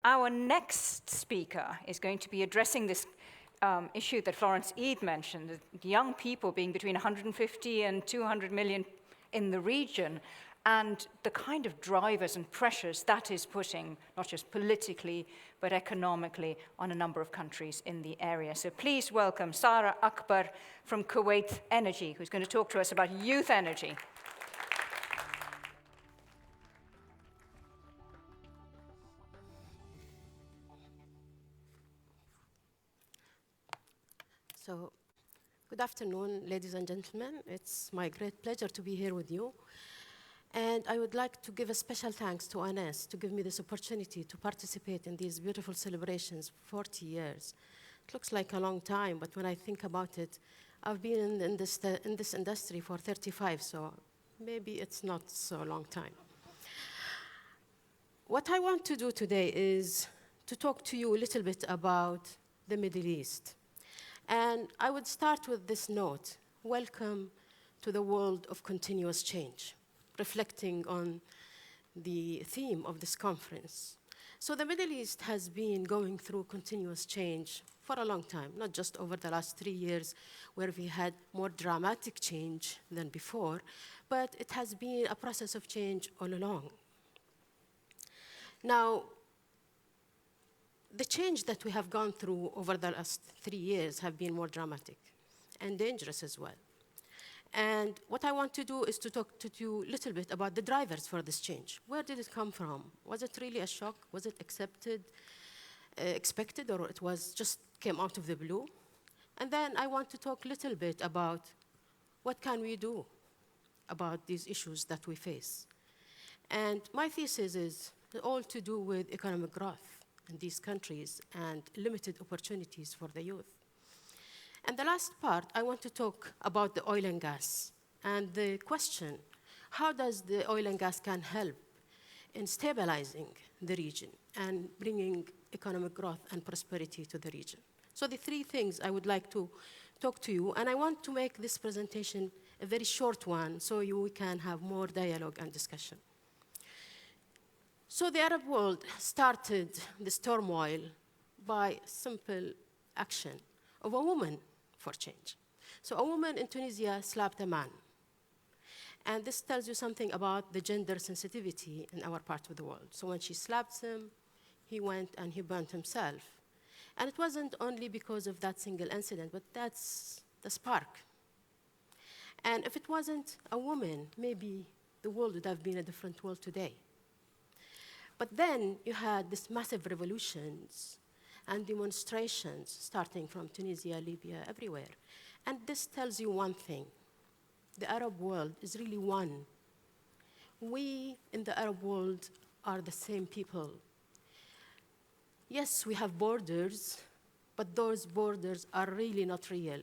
Our next speaker is going to be addressing this issue that Florence Eid mentioned, young people being between 150 and 200 million in the region, and the kind of drivers and pressures that is putting, not just politically, but economically, on a number of countries in the area. So please welcome Sara Akbar from Kuwait Energy, who's going to talk to us about youth energy. So, good afternoon, ladies and gentlemen. It's my great pleasure to be here with you. And I would like to give a special thanks to Anas to give me this opportunity to participate in these beautiful celebrations, 40 years. It looks like a long time, but when I think about it, I've been in this industry for 35, so maybe it's not so long time. What I want to do today is to talk to you a little bit about the Middle East. And I would start with this note: welcome to the world of continuous change, reflecting on the theme of this conference. So the Middle East has been going through continuous change for a long time, not just over the last 3 years where we had more dramatic change than before, but it has been a process of change all along. Now, the change that we have gone through over the last 3 years have been more dramatic and dangerous as well. And what I want to do is to talk to you a little bit about the drivers for this change. Where did it come from? Was it really a shock? Was it expected, or it was just came out of the blue? And then I want to talk a little bit about what can we do about these issues that we face. And my thesis is all to do with economic growth in these countries and limited opportunities for the youth. And the last part, I want to talk about the oil and gas and the question, how does the oil and gas can help in stabilizing the region and bringing economic growth and prosperity to the region? So the three things I would like to talk to you, and I want to make this presentation a very short one so we can have more dialogue and discussion. So the Arab world started this turmoil by simple action of a woman for change. So a woman in Tunisia slapped a man. And this tells you something about the gender sensitivity in our part of the world. So when she slapped him, he went and he burned himself. And it wasn't only because of that single incident, but that's the spark. And if it wasn't a woman, maybe the world would have been a different world today. But then you had these massive revolutions and demonstrations starting from Tunisia, Libya, everywhere. And this tells you one thing: the Arab world is really one. We in the Arab world are the same people. Yes, we have borders, but those borders are really not real.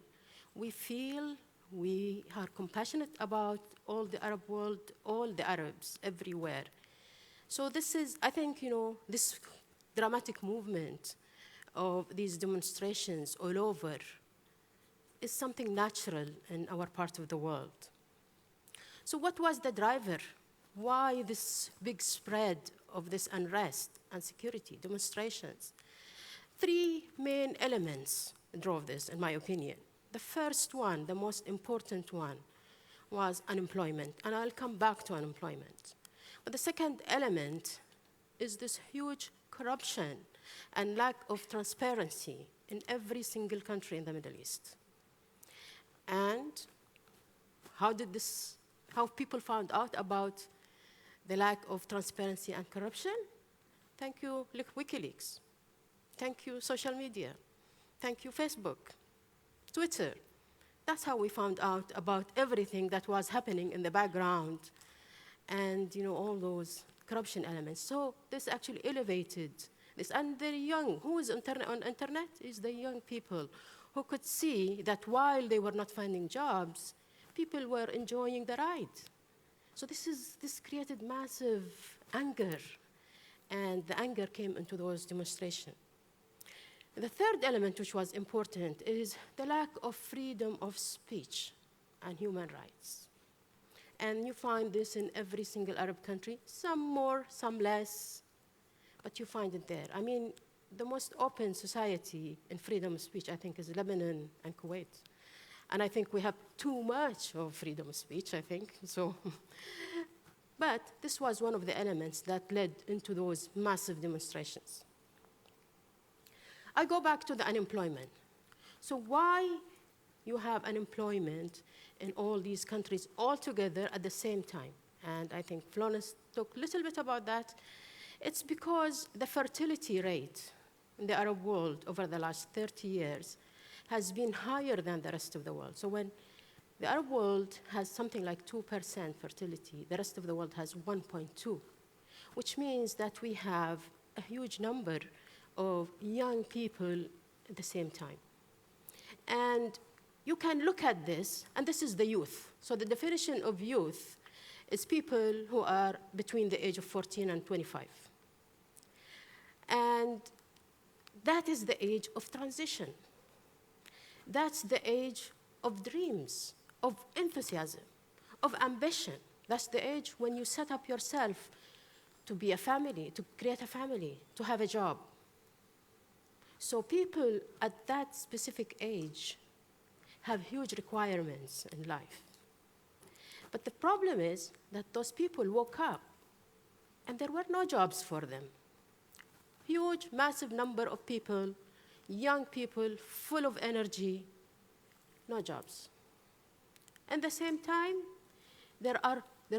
We feel, we are compassionate about all the Arab world, all the Arabs everywhere. So this is, I think, this dramatic movement of these demonstrations all over is something natural in our part of the world. So what was the driver? Why this big spread of this unrest and security demonstrations? Three main elements drove this, in my opinion. The first one, the most important one, was unemployment, and I'll come back to unemployment. But the second element is this huge corruption and lack of transparency in every single country in the Middle East. And how people found out about the lack of transparency and corruption? Thank you, WikiLeaks. Thank you, social media. Thank you, Facebook, Twitter. That's how we found out about everything that was happening in the background and all those corruption elements. So this actually elevated this. And the young, who is on internet, is the young people who could see that while they were not finding jobs, people were enjoying the ride. So this created massive anger, and the anger came into those demonstrations. The third element, which was important, is the lack of freedom of speech and human rights. And you find this in every single Arab country, some more, some less. but you find it there. I mean, the most open society in freedom of speech, I think, is Lebanon and Kuwait. And I think we have too much of freedom of speech, I think. So, but this was one of the elements that led into those massive demonstrations. I go back to the unemployment. So why you have unemployment in all these countries all together at the same time? And I think Florence talked a little bit about that. It's because the fertility rate in the Arab world over the last 30 years has been higher than the rest of the world. So when the Arab world has something like 2% fertility, the rest of the world has 1.2, which means that we have a huge number of young people at the same time. And you can look at this, and this is the youth. So the definition of youth is people who are between the age of 14 and 25. And that is the age of transition. That's the age of dreams, of enthusiasm, of ambition. That's the age when you set up yourself to be a family, to create a family, to have a job. So people at that specific age have huge requirements in life. But the problem is that those people woke up and there were no jobs for them. Huge, massive number of people, young people, full of energy, no jobs. At the same time, there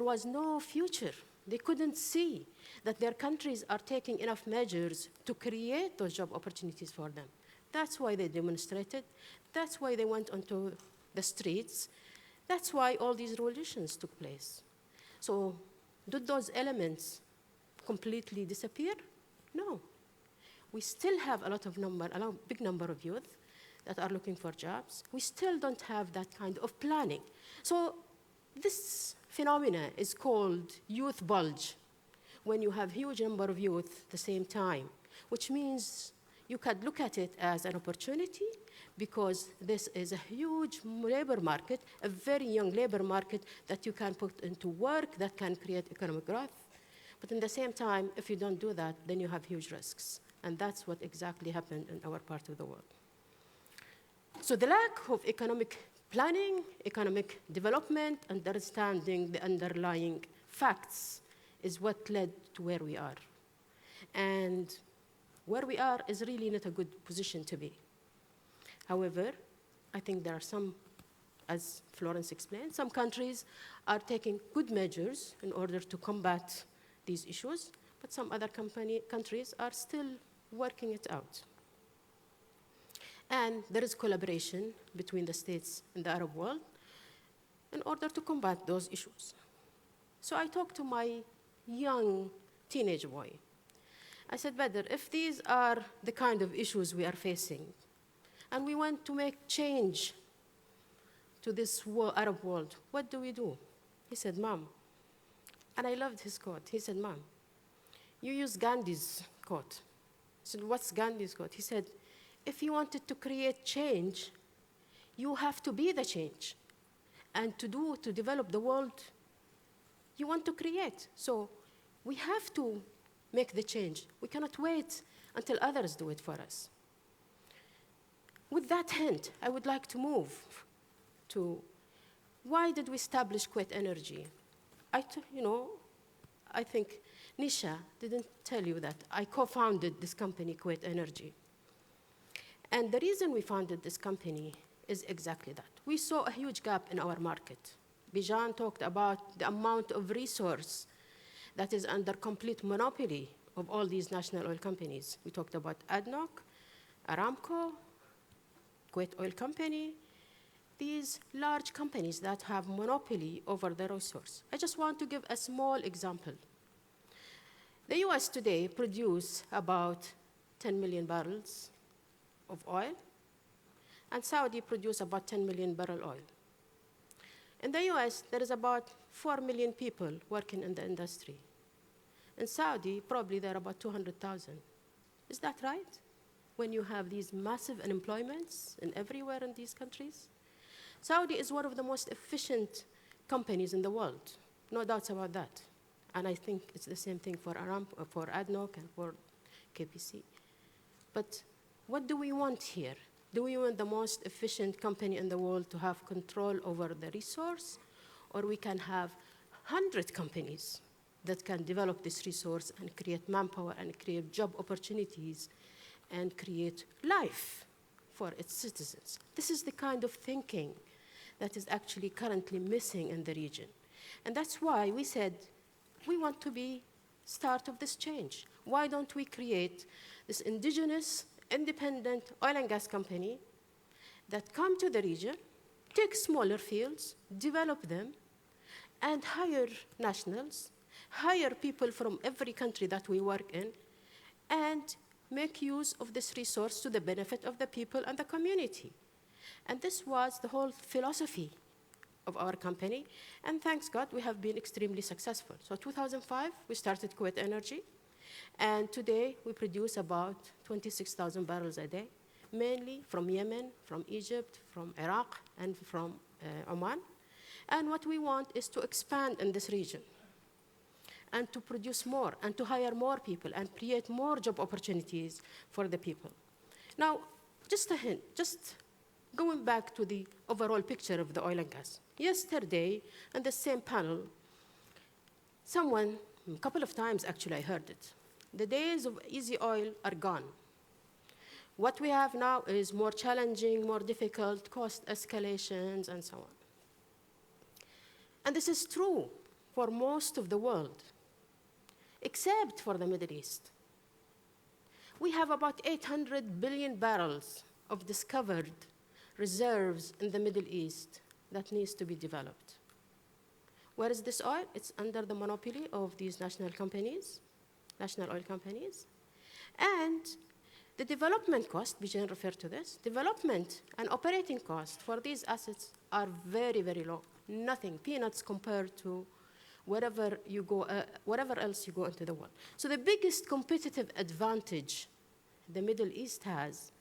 was no future. They couldn't see that their countries are taking enough measures to create those job opportunities for them. That's why they demonstrated. That's why they went onto the streets. That's why all these revolutions took place. So did those elements completely disappear? No. We still have a big number of youth that are looking for jobs. We still don't have that kind of planning. So this phenomena is called youth bulge, when you have huge number of youth at the same time, which means you could look at it as an opportunity because this is a huge labor market, a very young labor market that you can put into work, that can create economic growth. But in the same time, if you don't do that, then you have huge risks. And that's what exactly happened in our part of the world. So the lack of economic planning, economic development, understanding the underlying facts is what led to where we are. And where we are is really not a good position to be. However, I think there are some, as Florence explained, some countries are taking good measures in order to combat these issues, but some other countries are still working it out. And there is collaboration between the states and the Arab world in order to combat those issues. So I talked to my young teenage boy. I said, Badr, if these are the kind of issues we are facing, and we want to make change to this Arab world, what do we do? He said, Mom, and I loved his quote. He said, Mom, you use Gandhi's quote. I said, what's Gandhi's quote? He said, if you wanted to create change, you have to be the change. And to develop the world you want to create. So we have to make the change. We cannot wait until others do it for us. With that hint, I would like to move to why did we establish Kuwait Energy? I think Nisha didn't tell you that I co-founded this company, Kuwait Energy. And the reason we founded this company is exactly that. We saw a huge gap in our market. Bijan talked about the amount of resource that is under complete monopoly of all these national oil companies. We talked about ADNOC, Aramco, Kuwait Oil Company, these large companies that have monopoly over the resource. I just want to give a small example. The US today produce about 10 million barrels of oil, and Saudi produce about 10 million barrel oil. In the US, there is about 4 million people working in the industry. In Saudi, probably there are about 200,000. Is that right? When you have these massive unemployments everywhere in these countries? Saudi is one of the most efficient companies in the world, no doubts about that. And I think it's the same thing for Aramco, for ADNOC, and for KPC. But what do we want here? Do we want the most efficient company in the world to have control over the resource? Or we can have 100 companies that can develop this resource and create manpower and create job opportunities and create life for its citizens. This is the kind of thinking that is actually currently missing in the region. And that's why we said we want to be start of this change. Why don't we create this indigenous, independent oil and gas company that come to the region, take smaller fields, develop them, and hire nationals, hire people from every country that we work in, and make use of this resource to the benefit of the people and the community. And this was the whole philosophy of our company, and thanks God, we have been extremely successful. So 2005, we started Kuwait Energy, and today we produce about 26,000 barrels a day, mainly from Yemen, from Egypt, from Iraq, and from Oman. And what we want is to expand in this region and to produce more and to hire more people and create more job opportunities for the people. Now, just a hint, just going back to the overall picture of the oil and gas. Yesterday, on the same panel, someone, a couple of times actually I heard it, the days of easy oil are gone. What we have now is more challenging, more difficult, cost escalations, and so on. And this is true for most of the world, except for the Middle East. We have about 800 billion barrels of discovered reserves in the Middle East that needs to be developed. Where is this oil? It's under the monopoly of these national companies, national oil companies. And the development cost, Bijan referred to this, development and operating cost for these assets are very, very low. Nothing, peanuts compared to wherever you go, wherever else you go into the world. So the biggest competitive advantage the Middle East has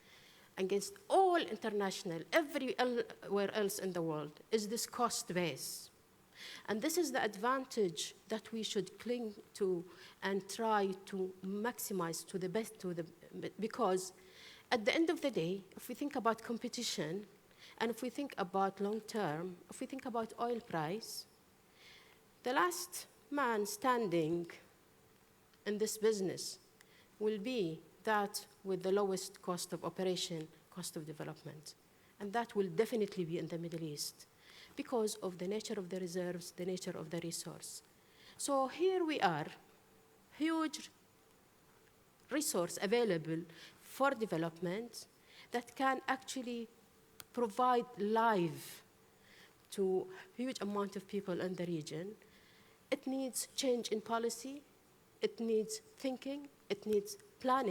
against all international, everywhere else in the world, is this cost base. And this is the advantage that we should cling to and try to maximize to the best, because at the end of the day, if we think about competition, and if we think about long term, if we think about oil price, the last man standing in this business will be that with the lowest cost of operation, cost of development. And that will definitely be in the Middle East because of the nature of the reserves, the nature of the resource. So here we are, huge resource available for development that can actually provide life to a huge amount of people in the region. It needs change in policy, it needs thinking, it needs planning.